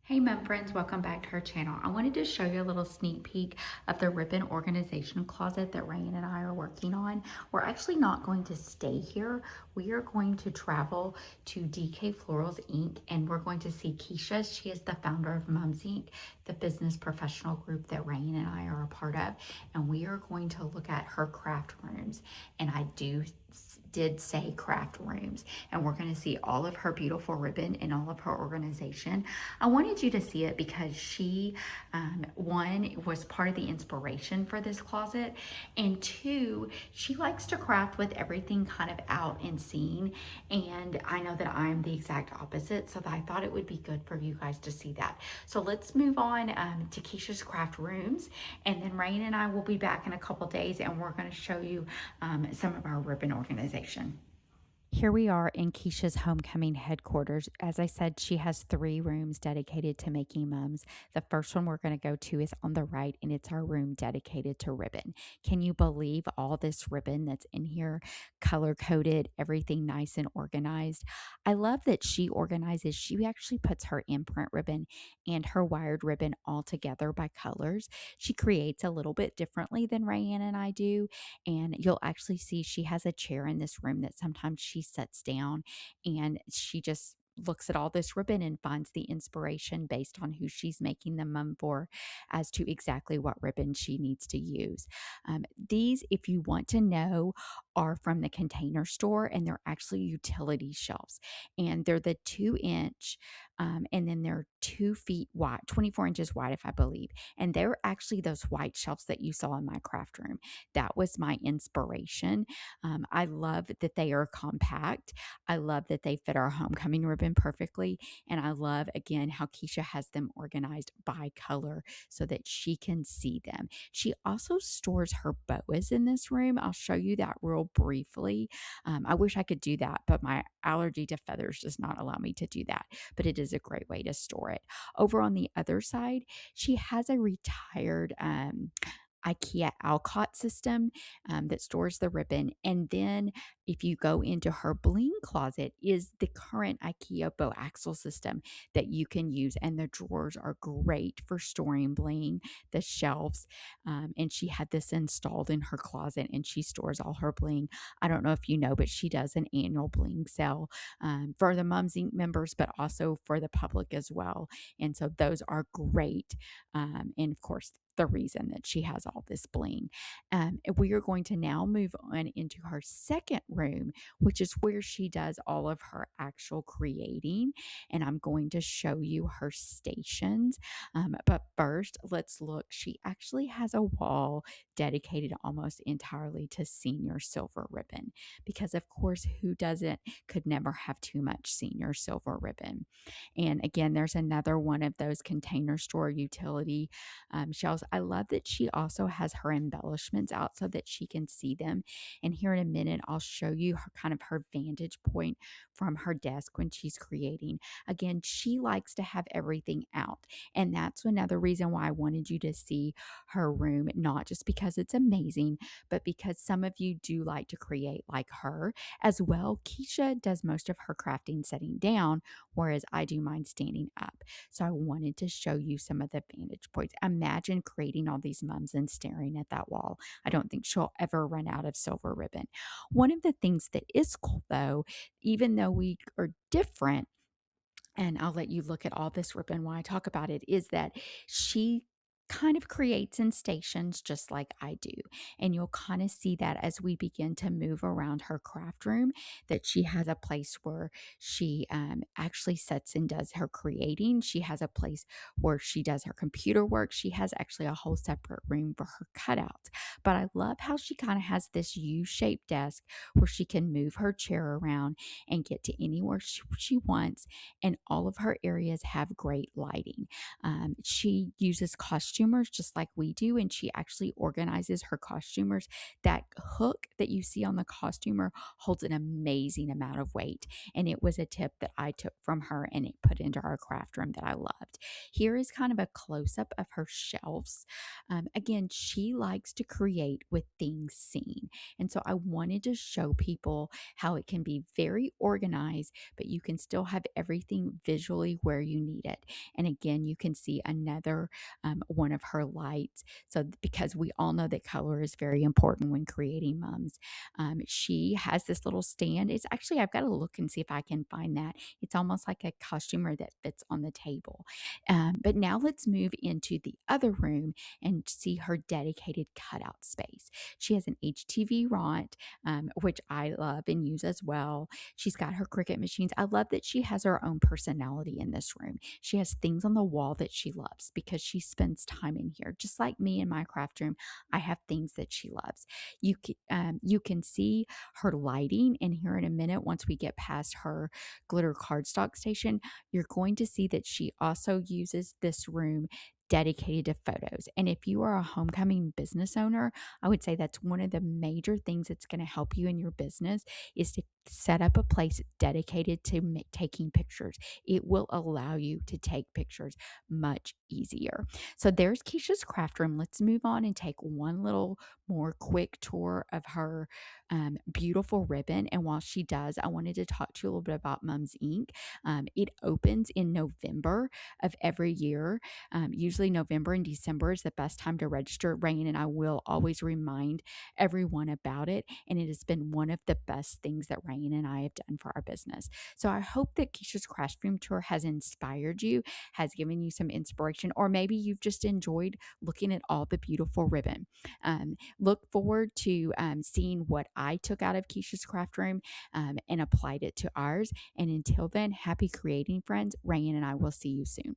Hey mem friends, welcome back to our channel. I wanted to show you a little sneak peek of the ribbon organization closet that Rayan and I are working on. We're actually not going to stay here. We are going to travel to DK Florals Inc. and we're going to see Keisha. She is the founder of Mums Inc., the business professional group that Rayan and I are a part of. And we are going to look at her craft rooms. And I did say craft rooms, and we're going to see all of her beautiful ribbon and all of her organization. I wanted you to see it because she, one, was part of the inspiration for this closet, and two, she likes to craft with everything kind of out and seen. And I know that I'm the exact opposite, so I thought it would be good for you guys to see that. So let's move on to Keisha's craft rooms, and then Rain and I will be back in a couple days, and we're going to show you some of our ribbon organization. Here we are in Keisha's homecoming headquarters. As I said, she has 3 rooms dedicated to making mums. The first one we're going to go to is on the right, and it's our room dedicated to ribbon. Can you believe all this ribbon that's in here, color coded, everything nice and organized? I love that she organizes. She actually puts her imprint ribbon and her wired ribbon all together by colors. She creates a little bit differently than Rayanne and I do, and you'll actually see she has a chair in this room that sometimes she sets down and she just looks at all this ribbon and finds the inspiration based on who she's making the mum for as to exactly what ribbon she needs to use. These, if you want to know, are from the Container Store, and they're actually utility shelves, and they're the 2 inch, and then they're 2 feet wide, 24 inches wide, if I believe, and they're actually those white shelves that you saw in my craft room. That was my inspiration. I love that they are compact. I love that they fit our homecoming ribbon perfectly. And I love, again, how Keisha has them organized by color so that she can see them. She also stores her boas in this room. I'll show you that real briefly. I wish I could do that, but my allergy to feathers does not allow me to do that. But it is a great way to store it. Over on the other side, she has a retired IKEA Alcott system that stores the ribbon. And then if you go into her bling closet is the current IKEA bow axle system that you can use. And the drawers are great for storing bling, the shelves. And she had this installed in her closet and she stores all her bling. I don't know if you know, but she does an annual bling sale for the Mums Inc. members, but also for the public as well. And so those are great. And of course, the reason that she has all this bling. We are going to now move on into her second room, which is where she does all of her actual creating. And I'm going to show you her stations. But first, let's look. She actually has a wall dedicated almost entirely to senior silver ribbon because, of course, who doesn't could never have too much senior silver ribbon. And again, there's another one of those Container Store utility shelves. I love that she also has her embellishments out so that she can see them. And here in a minute, I'll show you her kind of her vantage point from her desk when she's creating. Again, she likes to have everything out. And that's another reason why I wanted you to see her room, not just because it's amazing, but because some of you do like to create like her as well. Keisha does most of her crafting sitting down, whereas I do mine standing up. So I wanted to show you some of the vantage points. Imagine creating all these mums and staring at that wall. I don't think she'll ever run out of silver ribbon. One of the things that is cool though, even though we are different, and I'll let you look at all this ribbon while I talk about it, is that she kind of creates in stations just like I do. And you'll kind of see that as we begin to move around her craft room, that she has a place where she actually sits and does her creating. She has a place where she does her computer work. She has actually a whole separate room for her cutouts. But I love how she kind of has this U-shaped desk where she can move her chair around and get to anywhere she wants, and all of her areas have great lighting. She uses costume costumers just like we do, and she actually organizes her costumers. That hook that you see on the costumer holds an amazing amount of weight, and it was a tip that I took from her and it put into our craft room that I loved. Here is kind of a close up of her shelves. Again, she likes to create with things seen. And so I wanted to show people how it can be very organized, but you can still have everything visually where you need it. And again, you can see another one of her lights. So, because we all know that color is very important when creating mums, she has this little stand. It's actually, I've got to look and see if I can find that. It's almost like a costumer that fits on the table. But now let's move into the other room and see her dedicated cutout space. She has an HTV ront, which I love and use as well. She's got her Cricut machines. I love that she has her own personality in this room. She has things on the wall that she loves because she spends time in here. Just like me in my craft room, I have things that she loves. You can see her lighting, and here in a minute, once we get past her glitter cardstock station, you're going to see that she also uses this room dedicated to photos. And if you are a homecoming business owner, I would say that's one of the major things that's going to help you in your business is to set up a place dedicated to taking pictures. It will allow you to take pictures much easier. So there's Keisha's craft room. Let's move on and take one little more quick tour of her beautiful ribbon. And while she does, I wanted to talk to you a little bit about Mums Inc. It opens in November of every year. Usually November and December is the best time to register. Rain and I will always remind everyone about it. And it has been one of the best things that Rain and I have done for our business. So I hope that Keisha's Craft Room Tour has inspired you, has given you some inspiration, or maybe you've just enjoyed looking at all the beautiful ribbon. Look forward to seeing what I took out of Keisha's Craft Room and applied it to ours. And until then, happy creating, friends. Rain and I will see you soon.